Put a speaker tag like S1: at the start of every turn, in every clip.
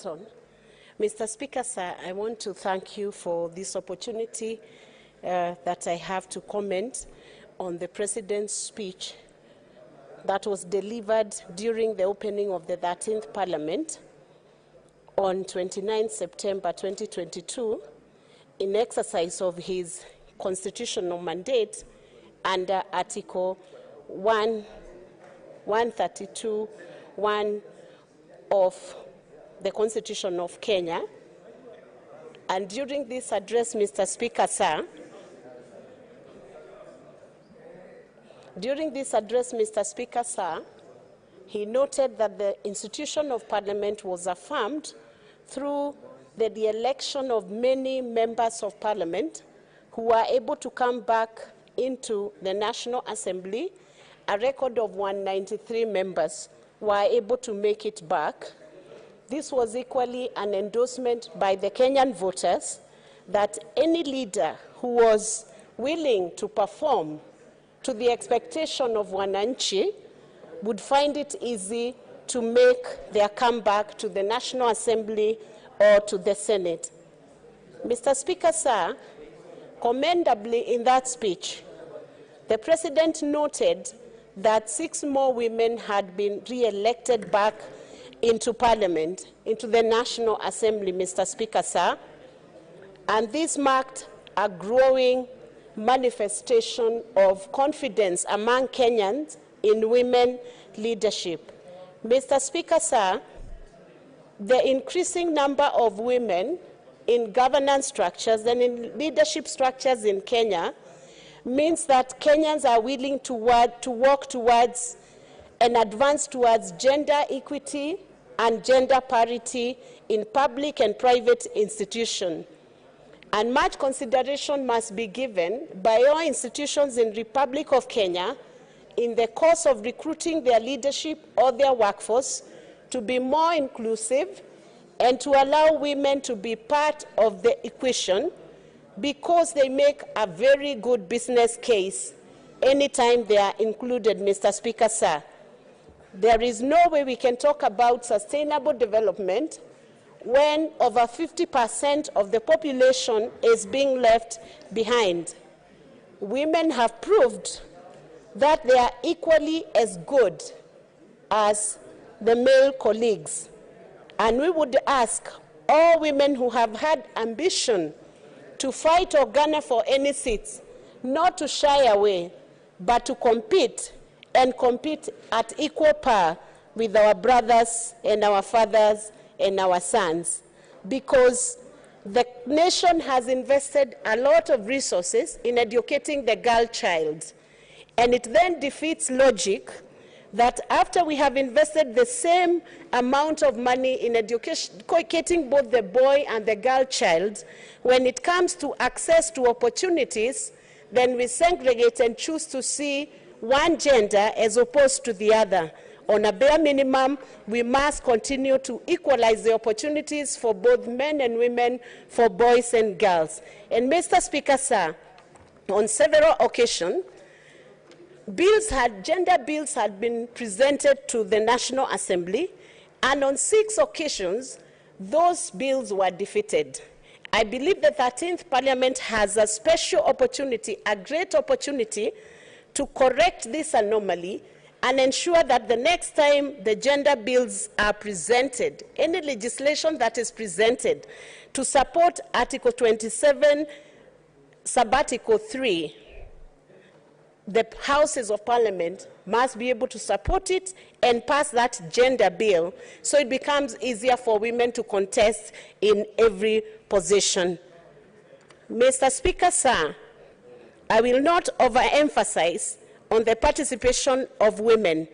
S1: Tone. Mr. Speaker, sir, I want to thank you for this opportunity that I have to comment on the President's speech that was delivered during the opening of the 13th Parliament on 29 September 2022 in exercise of his constitutional mandate under Article 132(1) of the Constitution of Kenya. And during this address, Mr. Speaker, sir, he noted that the institution of Parliament was affirmed through the election of many members of Parliament who were able to come back into the National Assembly. A record of 193 members were able to make it back. This was equally an endorsement by the Kenyan voters that any leader who was willing to perform to the expectation of Wananchi would find it easy to make their comeback to the National Assembly or to the Senate. Mr. Speaker, sir, commendably in that speech, the President noted that 6 more women had been re-elected back into Parliament, into the National Assembly, Mr. Speaker, sir, and this marked a growing manifestation of confidence among Kenyans in women leadership. Mr. Speaker, sir, the increasing number of women in governance structures and in leadership structures in Kenya means that Kenyans are willing to work towards and advance towards gender equity and gender parity in public and private institutions. And much consideration must be given by all institutions in the Republic of Kenya in the course of recruiting their leadership or their workforce to be more inclusive and to allow women to be part of the equation, because they make a very good business case anytime they are included, Mr. Speaker, sir. There is no way we can talk about sustainable development when over 50% of the population is being left behind. Women have proved that they are equally as good as the male colleagues. And we would ask all women who have had ambition to fight or garner for any seats not to shy away, but to compete, and compete at equal par with our brothers and our fathers and our sons, because the nation has invested a lot of resources in educating the girl child. And it then defeats logic that after we have invested the same amount of money in educating both the boy and the girl child, when it comes to access to opportunities, then we segregate and choose to see one gender as opposed to the other. On a bare minimum, we must continue to equalize the opportunities for both men and women, for boys and girls. And Mr. Speaker, sir, on several occasions, gender bills had been presented to the National Assembly, and on 6 occasions, those bills were defeated. I believe the 13th Parliament has a special opportunity, a great opportunity, to correct this anomaly and ensure that the next time the gender bills are presented, any legislation that is presented to support Article 27, Sub-Article 3, the Houses of Parliament must be able to support it and pass that gender bill so it becomes easier for women to contest in every position. Mr. Speaker, sir, I will not overemphasize on the participation of women,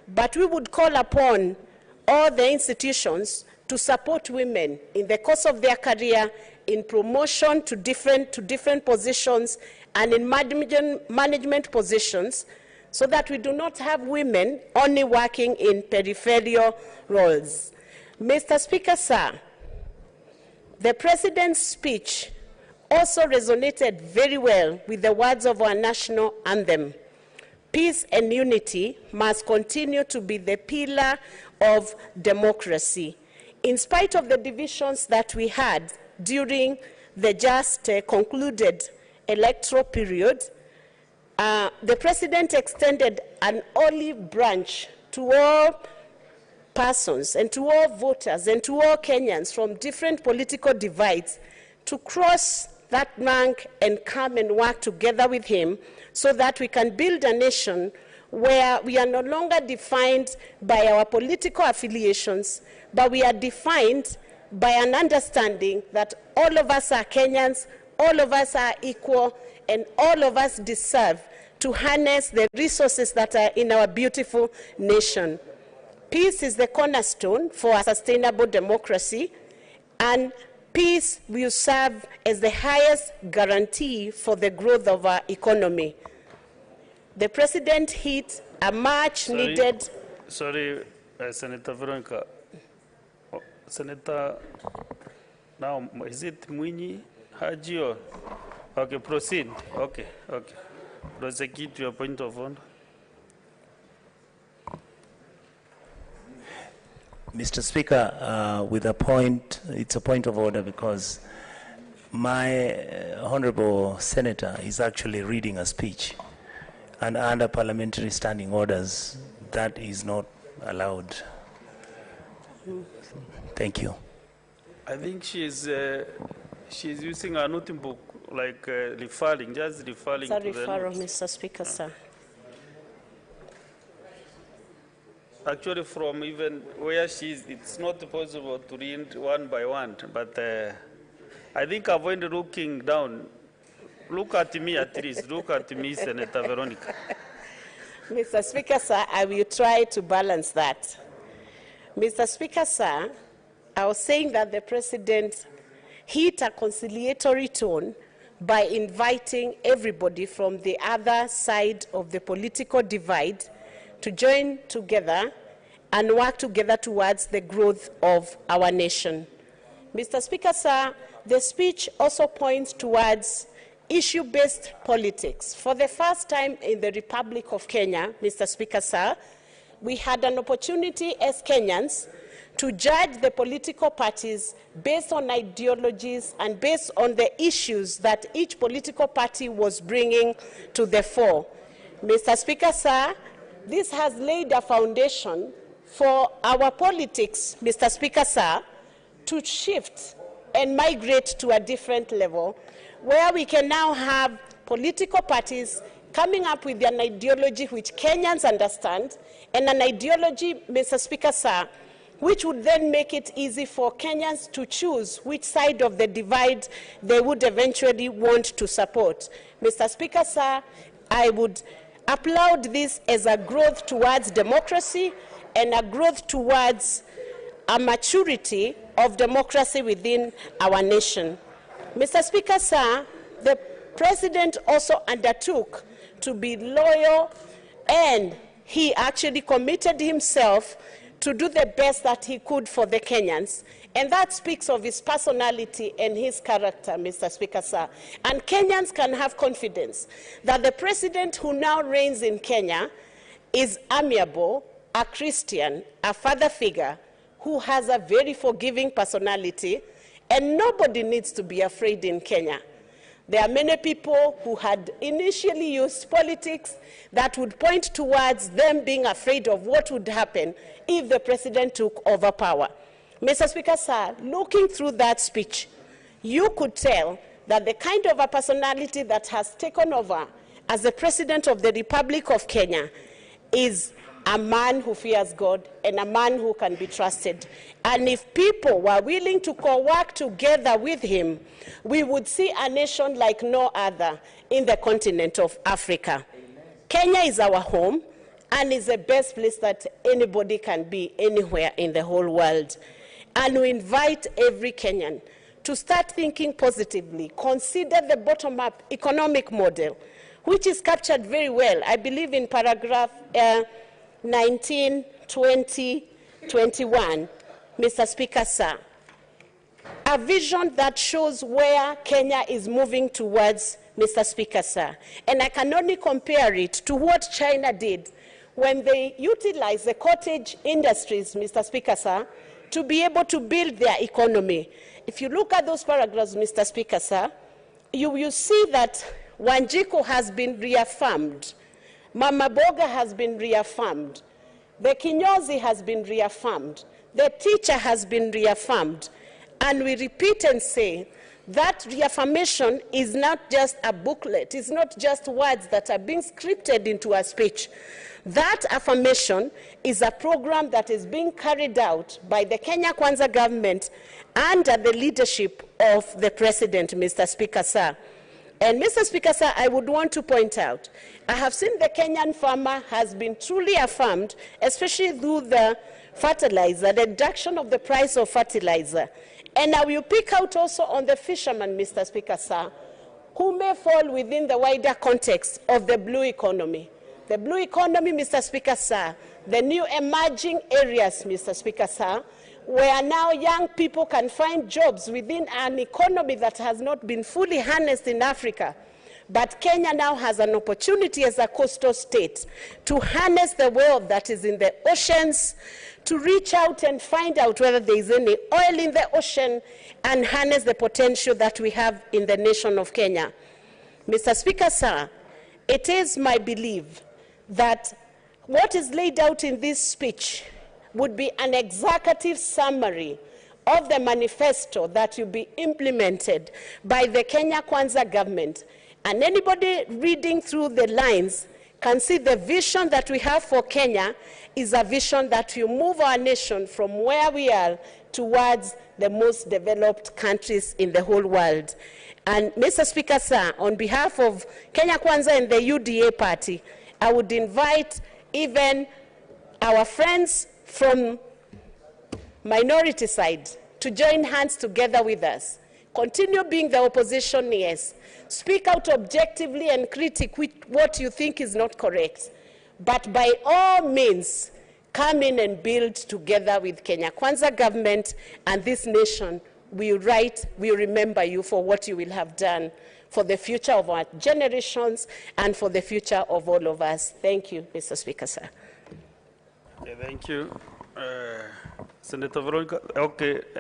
S1: but we would call upon all the institutions to support women in the course of their career, in promotion to different positions and in management positions, so that we do not have women only working in peripheral roles. Mr. Speaker, sir, the President's speech also resonated very well with the words of our national anthem. Peace and unity must continue to be the pillar of democracy. In spite of the divisions that we had during the just concluded electoral period, the President extended an olive branch to all persons and to all voters and to all Kenyans from different political divides to cross that rank and come and work together with him so that we can build a nation where we are no longer defined by our political affiliations, but we are defined by an understanding that all of us are Kenyans, all of us are equal, and all of us deserve to harness the resources that are in our beautiful nation. Peace is the cornerstone for a sustainable democracy, and peace will serve as the highest guarantee for the growth of our economy. The President hit a much-needed...
S2: Sorry, Senator Veronica. Senator, now, is it Mwinyi Haji or... Okay, proceed. Okay. Prosecute your point of order.
S3: Mr. Speaker, with a point, it's a point of order because my honorable senator is actually reading a speech, and under parliamentary standing orders, that is not allowed. Thank you.
S2: I think she's using a noting book, like referring, just referring
S1: It's a
S2: to the
S1: referral,
S2: notes.
S1: Mr. Speaker, sir.
S2: Actually, from even where she is, it's not possible to read one by one, but I think avoid looking down. Look at me at least. Look at me, Senator Veronica.
S1: Mr. Speaker, sir, I will try to balance that. Mr. Speaker, sir, I was saying that the President hit a conciliatory tone by inviting everybody from the other side of the political divide to join together and work together towards the growth of our nation. Mr. Speaker, sir, the speech also points towards issue-based politics. For the first time in the Republic of Kenya, Mr. Speaker, sir, we had an opportunity as Kenyans to judge the political parties based on ideologies and based on the issues that each political party was bringing to the fore. Mr. Speaker, sir, this has laid a foundation for our politics, Mr. Speaker, sir, to shift and migrate to a different level, where we can now have political parties coming up with an ideology which Kenyans understand, and an ideology, Mr. Speaker, sir, which would then make it easy for Kenyans to choose which side of the divide they would eventually want to support. Mr. Speaker, sir, I would applaud this as a growth towards democracy and a growth towards a maturity of democracy within our nation. Mr. Speaker, sir, the President also undertook to be loyal, and he actually committed himself to do the best that he could for the Kenyans. And that speaks of his personality and his character, Mr. Speaker, sir. And Kenyans can have confidence that the President who now reigns in Kenya is amiable, a Christian, a father figure, who has a very forgiving personality, and nobody needs to be afraid in Kenya. There are many people who had initially used politics that would point towards them being afraid of what would happen if the President took over power. Mr. Speaker, sir, looking through that speech, you could tell that the kind of a personality that has taken over as the President of the Republic of Kenya is a man who fears God and a man who can be trusted. And if people were willing to work together with him, we would see a nation like no other in the continent of Africa. Amen. Kenya is our home and is the best place that anybody can be anywhere in the whole world. And we invite every Kenyan to start thinking positively, consider the bottom-up economic model, which is captured very well, I believe, in paragraph 19, 20, 21, Mr. Speaker, sir. A vision that shows where Kenya is moving towards, Mr. Speaker, sir. And I can only compare it to what China did when they utilized the cottage industries, Mr. Speaker, sir, to be able to build their economy. If you look at those paragraphs, Mr. Speaker, sir, you will see that Wanjiku has been reaffirmed, Mama Boga has been reaffirmed, the Kinyozi has been reaffirmed, the teacher has been reaffirmed, and we repeat and say that reaffirmation is not just a booklet, it's not just words that are being scripted into a speech. That affirmation is a program that is being carried out by the Kenya Kwanza government under the leadership of the President, Mr. Speaker, sir. And Mr. Speaker, sir, I would want to point out, I have seen the Kenyan farmer has been truly affirmed, especially through the fertilizer, the reduction of the price of fertilizer. And I will pick out also on the fishermen, Mr. Speaker, sir, who may fall within the wider context of the blue economy. The blue economy, Mr. Speaker, sir, the new emerging areas, Mr. Speaker, sir, where now young people can find jobs within an economy that has not been fully harnessed in Africa. But Kenya now has an opportunity as a coastal state to harness the wealth that is in the oceans, to reach out and find out whether there is any oil in the ocean and harness the potential that we have in the nation of Kenya. Mr. Speaker, sir, it is my belief that what is laid out in this speech would be an executive summary of the manifesto that will be implemented by the Kenya Kwanza government. And anybody reading through the lines can see the vision that we have for Kenya is a vision that will move our nation from where we are towards the most developed countries in the whole world. And Mr. Speaker, sir, on behalf of Kenya Kwanza and the UDA party, I would invite even our friends from minority side to join hands together with us. Continue being the opposition, yes. Speak out objectively and critique what you think is not correct. But by all means, come in and build together with Kenya Kwanza government, and this nation will remember you for what you will have done for the future of our generations and for the future of all of us. Thank you, Mr. Speaker, sir.
S2: Okay, thank you. Senator Veronica, okay.